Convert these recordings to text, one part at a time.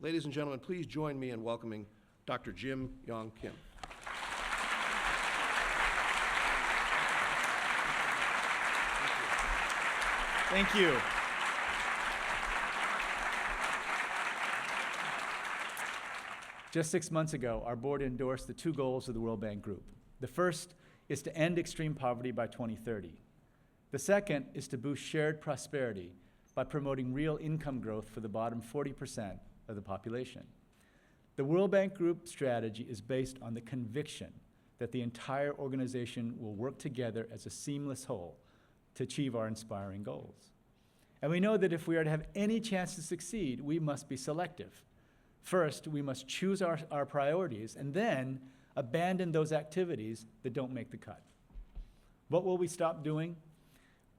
Ladies and gentlemen, please join me in welcoming Dr. Jim Yong Kim. Thank you. Just 6 months ago, our board endorsed the 2 goals of the World Bank Group. The first is to end extreme poverty by 2030. The second is to boost shared prosperity by promoting real income growth for the bottom 40% of the population. The World Bank Group strategy is based on the conviction that the entire organization will work together as a seamless whole to achieve our inspiring goals. And we know that if we are to have any chance to succeed, we must be selective. First, we must choose our priorities and then abandon those activities that don't make the cut. What will we stop doing?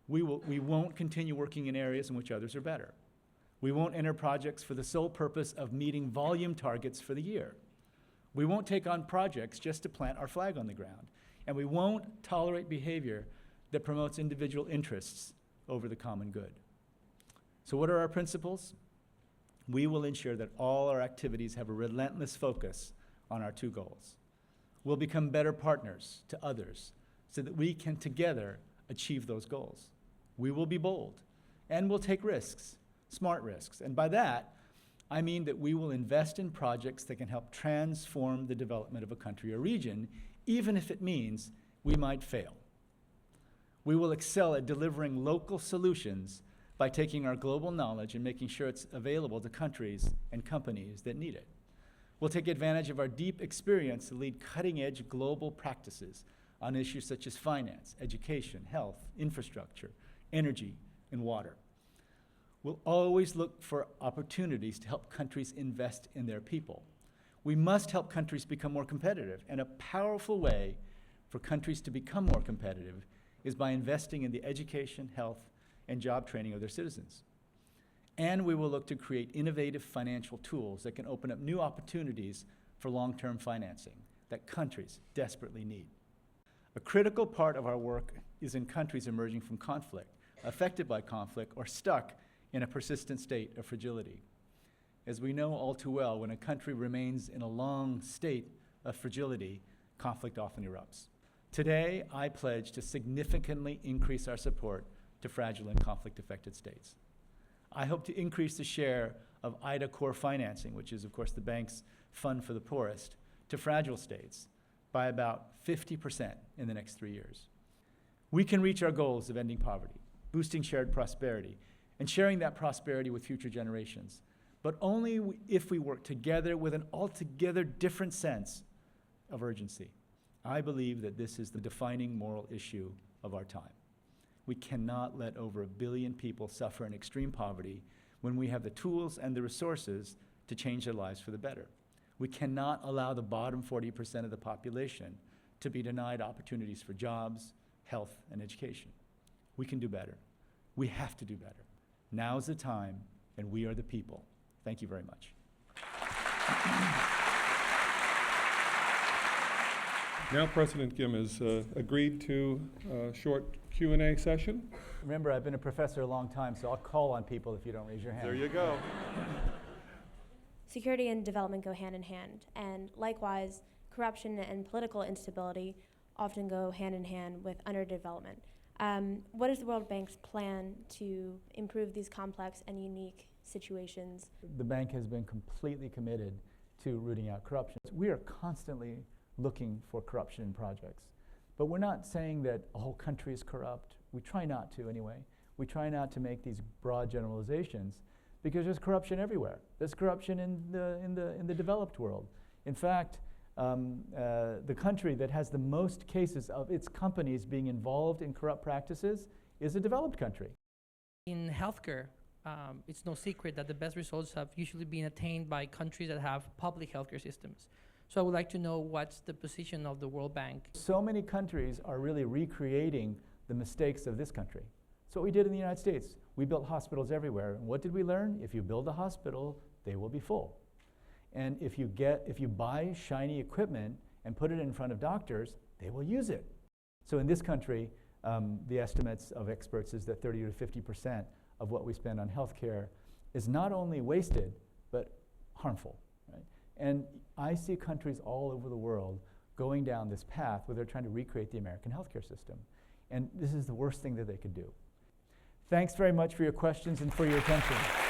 We won't continue working in areas in which others are better. We won't enter projects for the sole purpose of meeting volume targets for the year. We won't take on projects just to plant our flag on the ground. And we won't tolerate behavior that promotes individual interests over the common good. So what are our principles? We will ensure that all our activities have a relentless focus on our 2 goals. We'll become better partners to others so that we can together achieve those goals. We will be bold, and we'll take risks, smart risks. And by that, I mean that we will invest in projects that can help transform the development of a country or region, even if it means we might fail. We will excel at delivering local solutions by taking our global knowledge and making sure it's available to countries and companies that need it. We'll take advantage of our deep experience to lead cutting-edge global practices on issues such as finance, education, health, infrastructure, energy, and water. We'll always look for opportunities to help countries invest in their people. We must help countries become more competitive, and a powerful way for countries to become more competitive is by investing in the education, health, and job training of their citizens. And we will look to create innovative financial tools that can open up new opportunities for long-term financing that countries desperately need. A critical part of our work is in countries emerging from conflict, affected by conflict, or stuck in a persistent state of fragility. As we know all too well, when a country remains in a long state of fragility, conflict often erupts. Today, I pledge to significantly increase our support to fragile and conflict-affected states. I hope to increase the share of IDA core financing, which is, of course, the bank's fund for the poorest, to fragile states by about 50% in the next 3 years. We can reach our goals of ending poverty, boosting shared prosperity, and sharing that prosperity with future generations, but only if we work together with an altogether different sense of urgency. I believe that this is the defining moral issue of our time. We cannot let over 1 billion people suffer in extreme poverty when we have the tools and the resources to change their lives for the better. We cannot allow the bottom 40% of the population to be denied opportunities for jobs, health, and education. We can do better. We have to do better. Now's the time, and we are the people. Thank you very much. Now President Kim has agreed to a short Q&A session. Remember, I've been a professor a long time, so I'll call on people if you don't raise your hand. There you go. Security and development go hand in hand, and likewise, corruption and political instability often go hand in hand with underdevelopment. What is the World Bank's plan to improve these complex and unique situations? The bank has been completely committed to rooting out corruption. We are constantly looking for corruption in projects. But we're not saying that a whole country is corrupt. We try not to anyway. We try not to make these broad generalizations because there's corruption everywhere. There's corruption in the developed world. In fact, the country that has the most cases of its companies being involved in corrupt practices is a developed country. In healthcare, it's no secret that the best results have usually been attained by countries that have public healthcare systems. So I would like to know what's the position of the World Bank. So many countries are really recreating the mistakes of this country. So what we did in the United States, we built hospitals everywhere. And what did we learn? If you build a hospital, they will be full. And if you buy shiny equipment and put it in front of doctors, they will use it. So in this country, the estimates of experts is that 30 to 50% of what we spend on healthcare is not only wasted, but harmful, right? And I see countries all over the world going down this path where they're trying to recreate the American healthcare system. And this is the worst thing that they could do. Thanks very much for your questions and for your attention.